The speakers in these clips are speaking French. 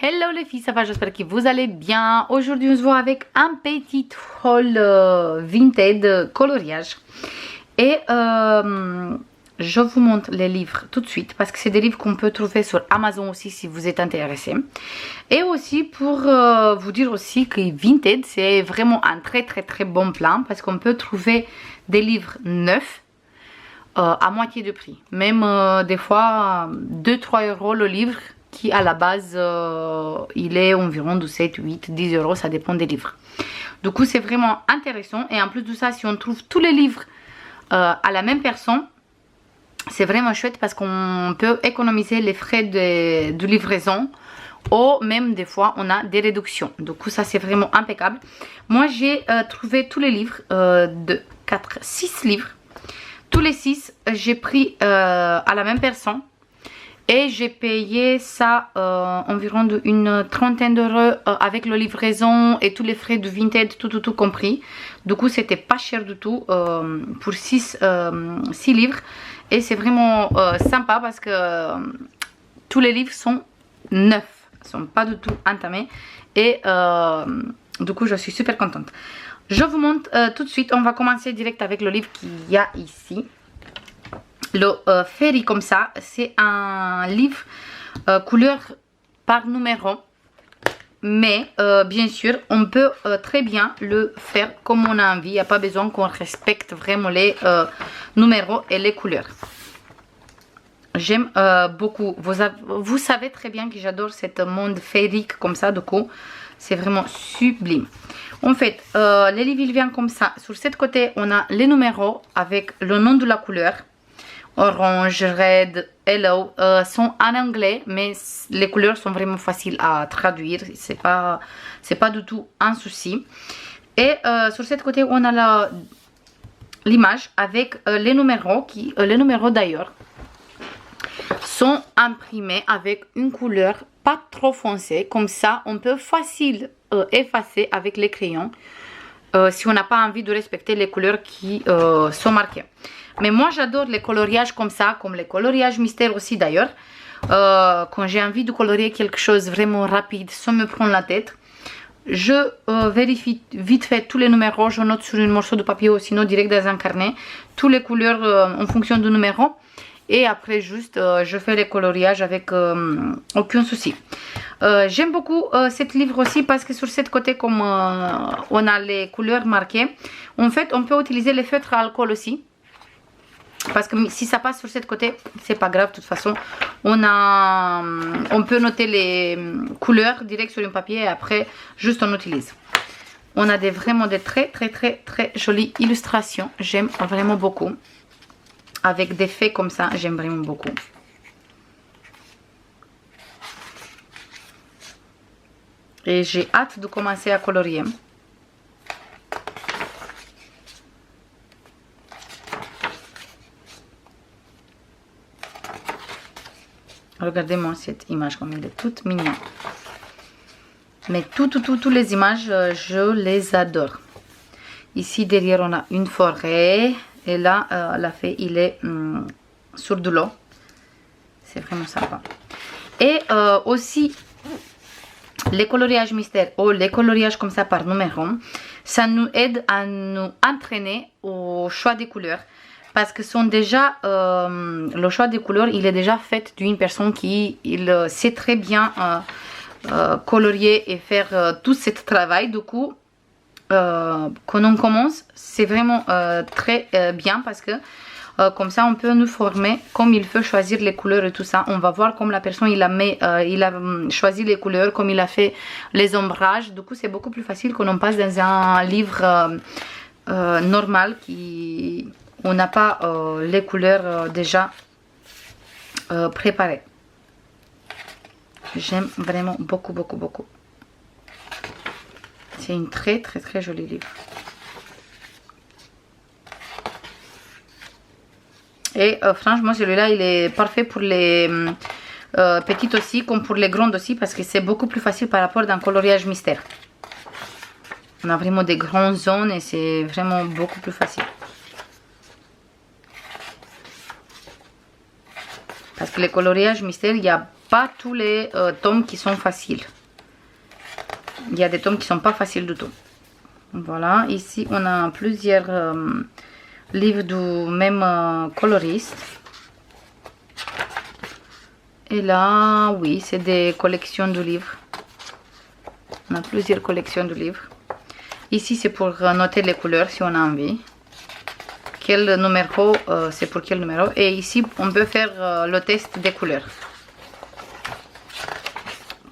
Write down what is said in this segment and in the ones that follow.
Hello les filles, ça va, j'espère que vous allez bien. Aujourd'hui on se voit avec un petit haul vintage coloriage. Et je vous montre les livres tout de suite parce que c'est des livres qu'on peut trouver sur Amazon aussi si vous êtes intéressé. Et aussi pour vous dire aussi que Vinted c'est vraiment un très bon plan parce qu'on peut trouver des livres neufs à moitié de prix. Même des fois 2-3 euros le livre qui à la base il est environ de 7, 8, 10 euros, ça dépend des livres. Du coup c'est vraiment intéressant et en plus de ça si on trouve tous les livres à la même personne, c'est vraiment chouette parce qu'on peut économiser les frais de livraison ou même des fois on a des réductions. Du coup ça c'est vraiment impeccable. Moi j'ai trouvé tous les livres, 6 livres. Tous les 6 j'ai pris à la même personne. Et j'ai payé ça environ une trentaine d'euros avec la livraison et tous les frais de Vinted, tout compris. Du coup, c'était pas cher du tout pour 6 livres. Et c'est vraiment sympa parce que tous les livres sont neufs, ne sont pas du tout entamés. Et du coup, je suis super contente. Je vous montre tout de suite. On va commencer direct avec le livre qu'il y a ici. Le Fairy comme ça, c'est un livre couleur par numéro. Mais bien sûr, on peut très bien le faire comme on a envie. Il n'y a pas besoin qu'on respecte vraiment les numéros et les couleurs. J'aime beaucoup. Vous savez très bien que j'adore cette monde féerique comme ça. Du coup, c'est vraiment sublime. En fait, les livres ils viennent comme ça. Sur ce côté, on a les numéros avec le nom de la couleur. Orange, red, yellow sont en anglais, mais les couleurs sont vraiment faciles à traduire. C'est pas du tout un souci. Et sur cette côté, on a l'image avec les numéros les numéros d'ailleurs sont imprimés avec une couleur pas trop foncée. Comme ça, on peut facile effacer avec les crayons si on n'a pas envie de respecter les couleurs qui sont marquées. Mais moi j'adore les coloriages comme ça, comme les coloriages mystères aussi d'ailleurs. Quand j'ai envie de colorier quelque chose vraiment rapide sans me prendre la tête, je vérifie vite fait tous les numéros, je note sur un morceau de papier ou sinon direct dans un carnet, toutes les couleurs en fonction du numéro. Et après juste je fais les coloriages avec aucun souci. J'aime beaucoup cet livre aussi parce que sur cette côté comme on a les couleurs marquées, en fait on peut utiliser les feutres à alcool aussi. Parce que si ça passe sur cette côté, c'est pas grave, de toute façon. On peut noter les couleurs direct sur un papier et après, juste on utilise. On a vraiment des très jolies illustrations. J'aime vraiment beaucoup. Avec des faits comme ça, j'aime vraiment beaucoup. Et j'ai hâte de commencer à colorier. Regardez-moi cette image comme elle est toute mignonne. Mais toutes les images, je les adore. Ici derrière on a une forêt. Et là la fée il est sur de l'eau. C'est vraiment sympa. Et aussi les coloriages mystères ou les coloriages comme ça par numéro. Ça nous aide à nous entraîner au choix des couleurs. Parce que sont déjà, le choix des couleurs, il est déjà fait d'une personne qui sait très bien colorier et faire tout ce travail. Du coup, quand on commence, c'est vraiment très bien parce que comme ça, on peut nous former comme il faut choisir les couleurs et tout ça. On va voir comme la personne, il a choisi les couleurs, comme il a fait les ombrages. Du coup, c'est beaucoup plus facile quand on passe dans un livre normal qui... On n'a pas les couleurs déjà préparées. J'aime vraiment beaucoup. C'est une très jolie livre. Et franchement celui-là il est parfait pour les petites aussi comme pour les grandes aussi. Parce que c'est beaucoup plus facile par rapport à un coloriage mystère. On a vraiment des grandes zones et c'est vraiment beaucoup plus facile. Parce que les coloriages mystères, il y a pas tous les tomes qui sont faciles. Il y a des tomes qui sont pas faciles du tout. Voilà, ici on a plusieurs livres du même coloriste. Et là, oui, c'est des collections de livres. On a plusieurs collections de livres. Ici, c'est pour noter les couleurs si on a envie. Quel numéro, c'est pour quel numéro. Et ici, on peut faire le test des couleurs.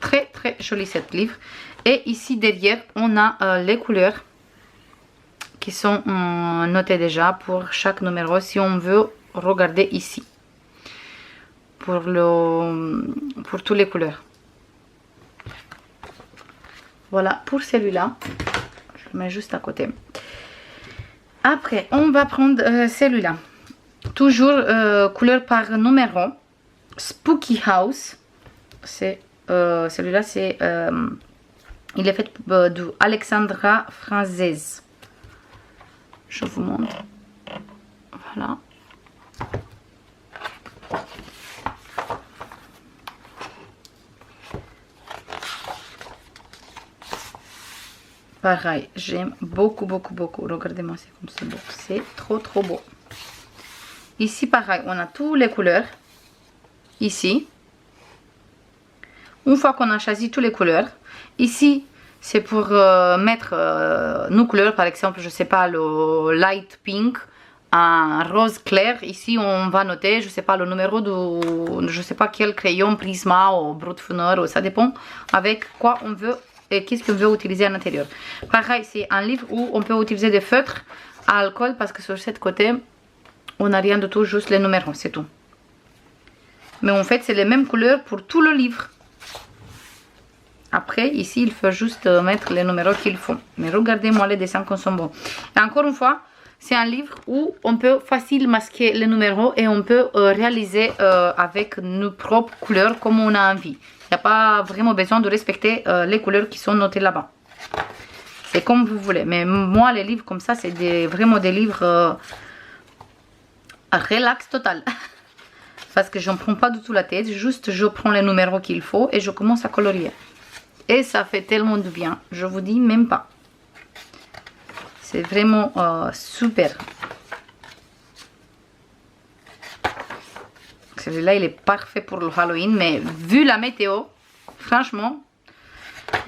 Très, très joli cet livre. Et ici, derrière, on a les couleurs qui sont notées déjà pour chaque numéro si on veut regarder ici. Pour toutes les couleurs. Voilà pour celui-là. Je le mets juste à côté. Après, on va prendre celui-là. Toujours couleur par numéro. Spooky House. C'est celui-là, c'est il est fait de Alexandra Franzese. Je vous montre. Voilà. Pareil, j'aime beaucoup, beaucoup, beaucoup. Regardez-moi, c'est comme c'est beau. C'est trop, trop beau. Ici, pareil, on a toutes les couleurs. Ici. Une fois qu'on a choisi toutes les couleurs. Ici, c'est pour mettre nos couleurs. Par exemple, je sais pas, le light pink, un rose clair. Ici, on va noter, je sais pas, le numéro de, je sais pas quel crayon, Prisma ou Brutfuner, ou ça dépend avec quoi on veut et qu'est-ce qu'on veut utiliser à l'intérieur. Pareil, c'est un livre où on peut utiliser des feutres à alcool parce que sur cette côté, on n'a rien de tout, juste les numéros, c'est tout. Mais en fait, c'est les mêmes couleurs pour tout le livre. Après, ici, il faut juste mettre les numéros qu'il faut. Mais regardez-moi les dessins qu'on sont bons. Et encore une fois, c'est un livre où on peut facilement masquer les numéros et on peut réaliser avec nos propres couleurs comme on a envie. Il n'y a pas vraiment besoin de respecter les couleurs qui sont notées là-bas. C'est comme vous voulez. Mais moi, les livres comme ça, c'est vraiment des livres relax total. Parce que je ne prends pas du tout la tête. Juste, je prends les numéros qu'il faut et je commence à colorier. Et ça fait tellement de bien. Je vous dis même pas. C'est vraiment super. Celui-là, il est parfait pour le Halloween. Mais vu la météo, franchement,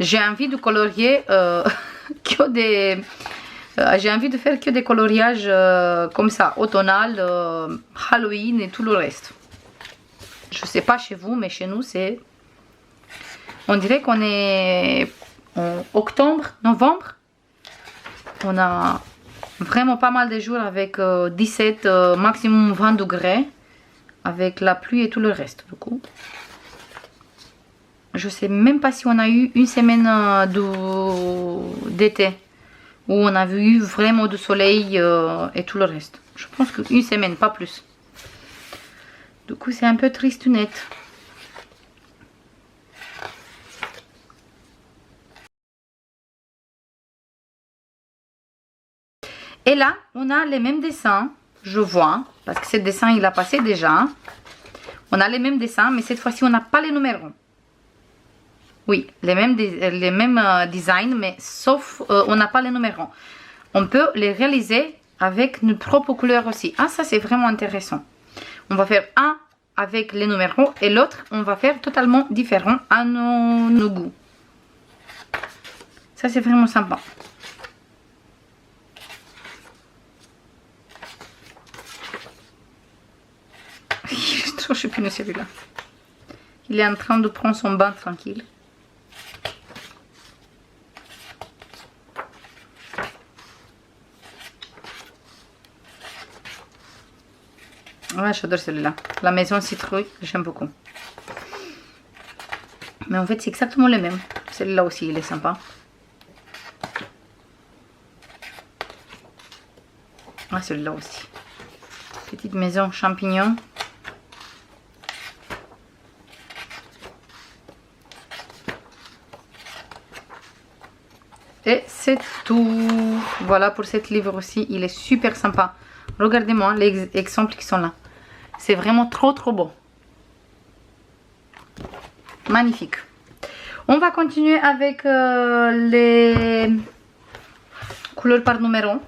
j'ai envie de colorier que des... j'ai envie de faire que des coloriages comme ça, automnal, Halloween et tout le reste. Je sais pas chez vous, mais chez nous, c'est... On dirait qu'on est en octobre, novembre. On a vraiment pas mal de jours avec 17, maximum 20 degrés. Avec la pluie et tout le reste, du coup. Je sais même pas si on a eu une semaine d'été. Où on a vu vraiment du soleil et tout le reste. Je pense qu'une semaine, pas plus. Du coup, c'est un peu tristounette. Et là, on a les mêmes dessins, je vois, parce que ce dessin, il a passé déjà. On a les mêmes dessins, mais cette fois-ci, on n'a pas les numéros. Oui, les mêmes designs, mais sauf, on n'a pas les numéros. On peut les réaliser avec nos propres couleurs aussi. Ah, ça, c'est vraiment intéressant. On va faire un avec les numéros et l'autre, on va faire totalement différent à nos goûts. Ça, c'est vraiment sympa. Il est trop choupineux celui-là. Il est en train de prendre son bain tranquille. Ouais, j'adore celui-là. La maison citrouille, j'aime beaucoup. Mais en fait, c'est exactement le même. Celui-là aussi, il est sympa. Ah, celui-là aussi. Petite maison champignon. Et c'est tout. Voilà pour cet livre aussi. Il est super sympa. Regardez-moi les exemples qui sont là. C'est vraiment trop trop beau. magnifique. On va continuer avec les couleurs par numéro.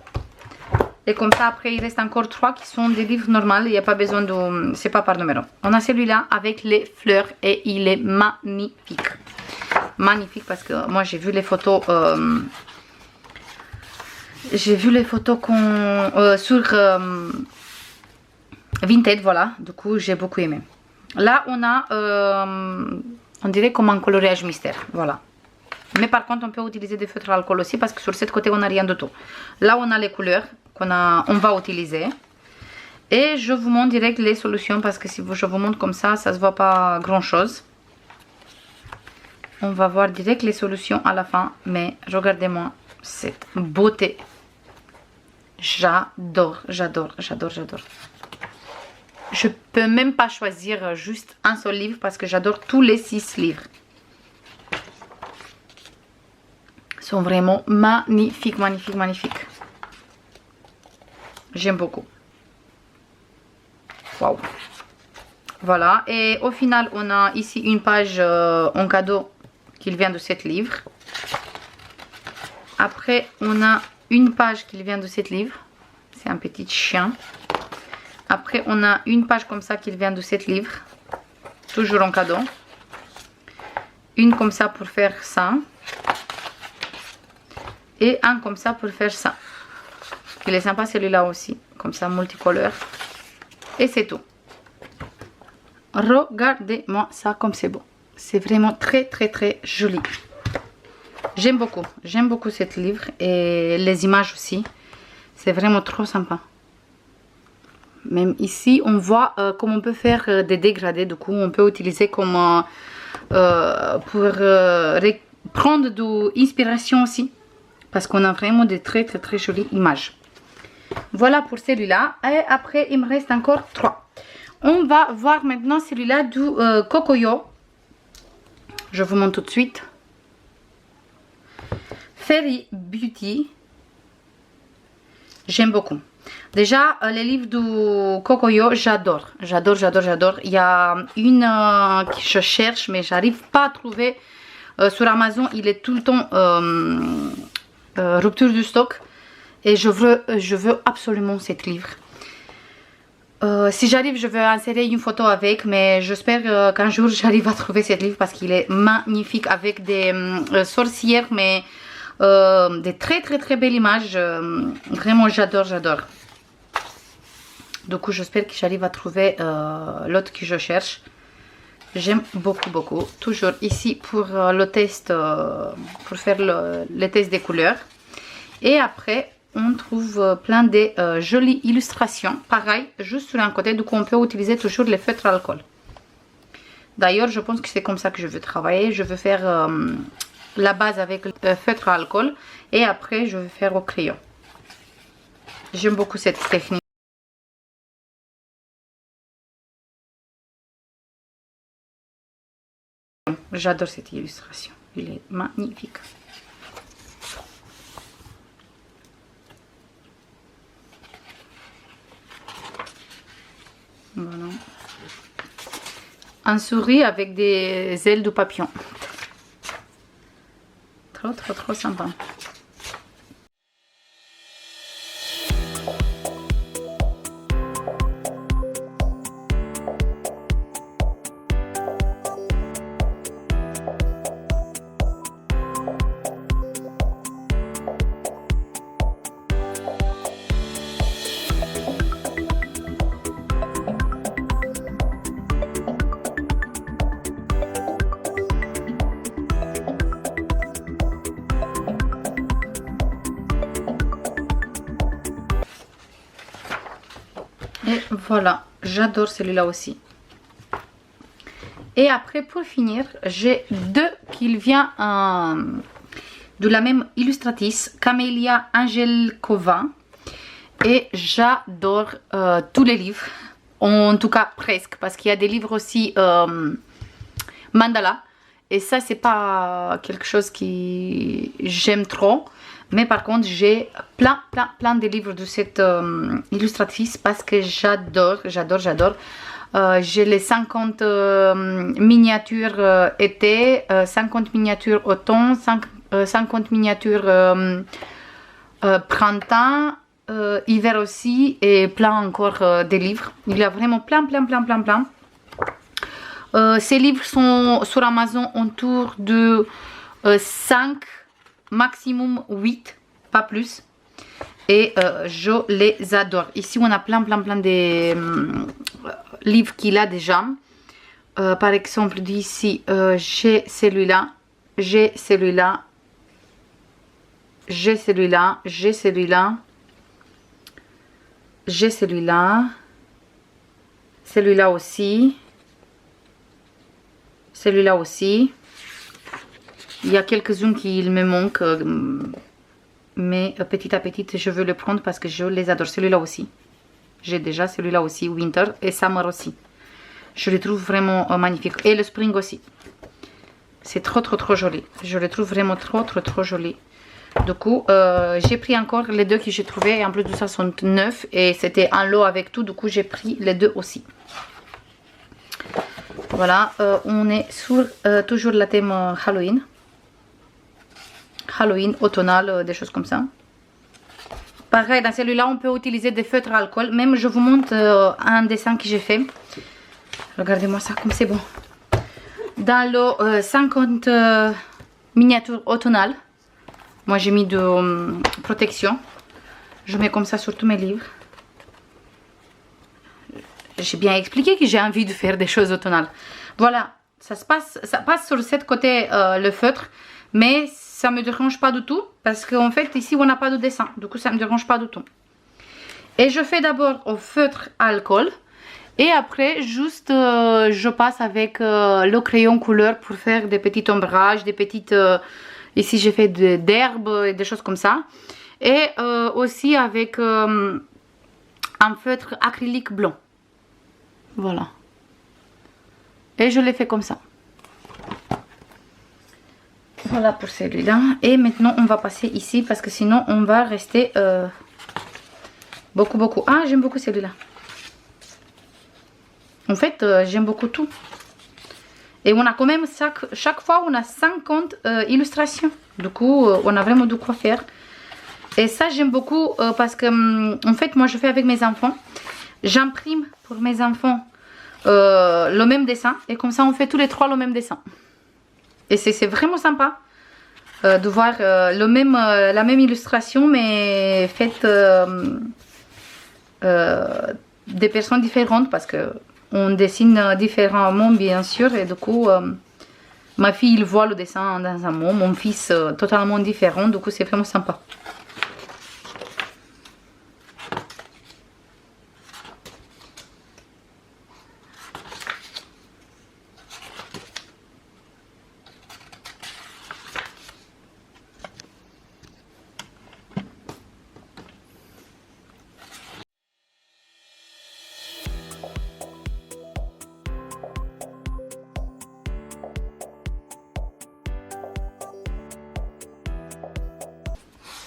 Et comme ça, après, il reste encore 3 qui sont des livres normaux. Il n'y a pas besoin de... C'est pas par numéro. On a celui-là avec les fleurs et il est magnifique. Magnifique parce que moi, j'ai vu les photos... j'ai vu les photos sur Vinted, voilà. Du coup, j'ai beaucoup aimé. Là, on a... on dirait comme un coloriage mystère, voilà. Mais par contre, on peut utiliser des feutres à alcool aussi parce que sur ce côté, on n'a rien de tout. Là, on a les couleurs qu'on va utiliser. Et je vous montre direct les solutions parce que si je vous montre comme ça, ça se voit pas grand chose. On va voir direct les solutions à la fin. Mais regardez-moi cette beauté. J'adore, j'adore, j'adore, j'adore. Je peux même pas choisir juste un seul livre parce que j'adore tous les 6 livres. Ils sont vraiment magnifiques, magnifiques, magnifiques. J'aime beaucoup. Waouh. Voilà. Et au final, on a ici une page en cadeau qui vient de 7 livres. Après, on a une page qui vient de 7 livres. C'est un petit chien. Après, on a une page comme ça qui vient de 7 livres. Toujours en cadeau. Une comme ça pour faire ça. Et un comme ça pour faire ça. Il est sympa celui-là aussi. Comme ça, multicolore. Et c'est tout. Regardez-moi ça comme c'est beau. C'est vraiment très très très joli. J'aime beaucoup. J'aime beaucoup ce livre. Et les images aussi. C'est vraiment trop sympa. Même ici, on voit comment on peut faire des dégradés. Du coup, on peut utiliser comme pour prendre de l'inspiration aussi. Parce qu'on a vraiment des très très très jolies images. Voilà pour celui-là. Et après, il me reste encore 3. On va voir maintenant celui-là du Cocoyo. Je vous montre tout de suite. Fairy Beauty. J'aime beaucoup. Déjà, les livres du Cocoyo, j'adore. J'adore, j'adore, j'adore. Il y a une que je cherche, mais j'arrive pas à trouver. Sur Amazon, il est tout le temps rupture du stock. Et je veux absolument cet livre. Si j'arrive, je vais insérer une photo avec. Mais j'espère qu'un jour, j'arrive à trouver cet livre. Parce qu'il est magnifique avec des sorcières. Mais des très très très belles images. Vraiment, j'adore, j'adore. Du coup, j'espère que j'arrive à trouver l'autre que je cherche. J'aime beaucoup, beaucoup. Toujours ici pour le test, pour faire le test des couleurs. Et après, on trouve plein de jolies illustrations. Pareil, juste sur un côté. Du coup, on peut utiliser toujours les feutres à alcool. D'ailleurs, je pense que c'est comme ça que je veux travailler. Je veux faire la base avec le feutre à alcool. Et après, je vais faire au crayon. J'aime beaucoup cette technique. J'adore cette illustration. Il est magnifique. Voilà. Un souris avec des ailes de papillon. Trop, trop, trop sympa. Et voilà, j'adore celui-là aussi. Et après, pour finir, j'ai 2 qui viennent de la même illustratrice, Camélia Angelkova. Et j'adore tous les livres, en tout cas presque, parce qu'il y a des livres aussi mandala. Et ça, c'est pas quelque chose que j'aime trop. Mais par contre, j'ai plein de livres de cette illustratrice parce que j'adore, j'adore, j'adore J'ai les 50 miniatures été, 50 miniatures automne, 50 miniatures printemps, hiver aussi, et plein encore des livres. Il y a vraiment plein. Ces livres sont sur Amazon autour de 5, maximum 8, pas plus. Et je les adore. Ici, on a plein des livres qu'il a déjà. Par exemple, d'ici, j'ai celui-là, j'ai celui-là, j'ai celui-là, j'ai celui-là, j'ai celui-là, celui-là aussi, celui-là aussi. Il y a quelques-uns qui me manquent. Mais petit à petit je veux le prendre parce que je les adore. Celui-là aussi, j'ai déjà celui-là aussi, Winter et Summer aussi. Je le trouve vraiment magnifique. Et le Spring aussi, c'est trop joli. Je le trouve vraiment trop joli. Du coup j'ai pris encore les deux que j'ai trouvé, et en plus de ça sont neufs et c'était un lot avec tout. Du coup j'ai pris les deux aussi. Voilà, on est sur toujours la thème Halloween, automnal, des choses comme ça. Pareil, dans celui-là, on peut utiliser des feutres à alcool. Même, je vous montre un dessin que j'ai fait. Regardez-moi ça, comme c'est bon. Dans le 50 miniatures automnales, moi j'ai mis de protection. Je mets comme ça sur tous mes livres. J'ai bien expliqué que j'ai envie de faire des choses automnales. Voilà, ça passe sur cette côté le feutre, mais ça me dérange pas du tout parce qu'en fait ici on n'a pas de dessin, du coup ça me dérange pas du tout. Et je fais d'abord au feutre à alcool et après juste je passe avec le crayon couleur pour faire des petits ombrages, des petites ici j'ai fait d'herbes et des choses comme ça, et aussi avec un feutre acrylique blanc. Voilà, et je l'ai fait comme ça. Voilà pour celui-là. Et maintenant on va passer ici parce que sinon on va rester beaucoup. Ah, j'aime beaucoup celui-là. En fait j'aime beaucoup tout. Et on a quand même chaque fois on a 50 illustrations. Du coup on a vraiment de quoi faire. Et ça j'aime beaucoup parce que en fait moi je fais avec mes enfants. J'imprime pour mes enfants le même dessin. Et comme ça on fait tous les trois le même dessin. Et c'est vraiment sympa de voir la même illustration mais faite des personnes différentes parce que on dessine différemment bien sûr. Et du coup ma fille il voit le dessin dans un mot, mon fils totalement différent. Du coup c'est vraiment sympa.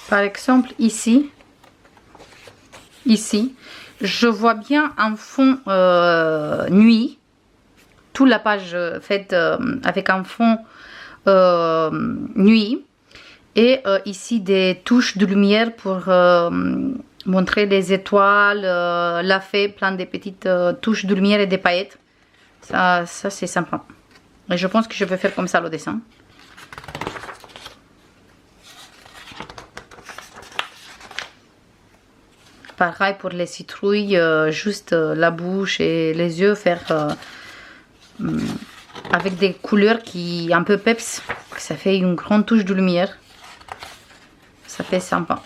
Par exemple ici, je vois bien un fond nuit, toute la page faite avec un fond nuit, et ici des touches de lumière pour montrer les étoiles, la fée, plein de petites touches de lumière et des paillettes. Ça c'est sympa. Et je pense que je vais faire comme ça le dessin. Pareil pour les citrouilles, juste la bouche et les yeux, faire avec des couleurs qui un peu peps, ça fait une grande touche de lumière, ça fait sympa.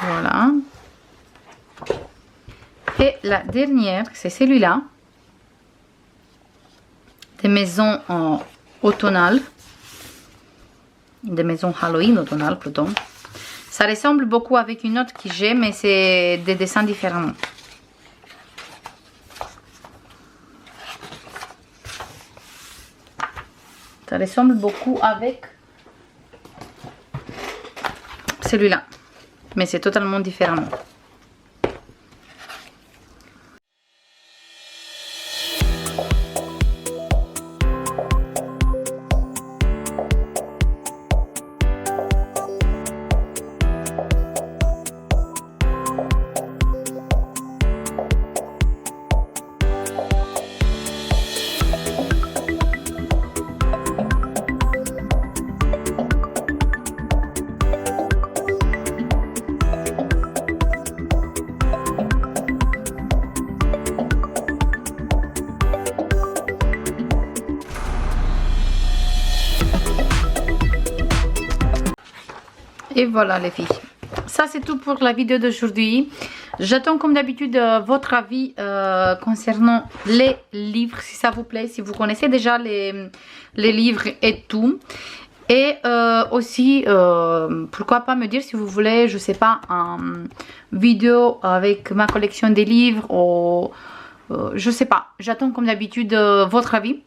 Voilà. Et la dernière, c'est celui-là. De maisons automnales, des maisons Halloween automnales plutôt. Ça ressemble beaucoup avec une autre que j'ai, mais c'est des dessins différents. Ça ressemble beaucoup avec celui-là, mais c'est totalement différent. Et voilà les filles, ça c'est tout pour la vidéo d'aujourd'hui. J'attends comme d'habitude votre avis concernant les livres, si ça vous plaît, si vous connaissez déjà les livres et tout. Et aussi, pourquoi pas me dire si vous voulez, je sais pas, une vidéo avec ma collection des livres ou je sais pas. J'attends comme d'habitude votre avis.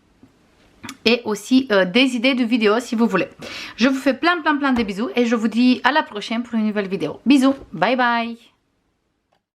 Et aussi des idées de vidéos si vous voulez. Je vous fais plein de bisous et je vous dis à la prochaine pour une nouvelle vidéo. Bisous, bye bye.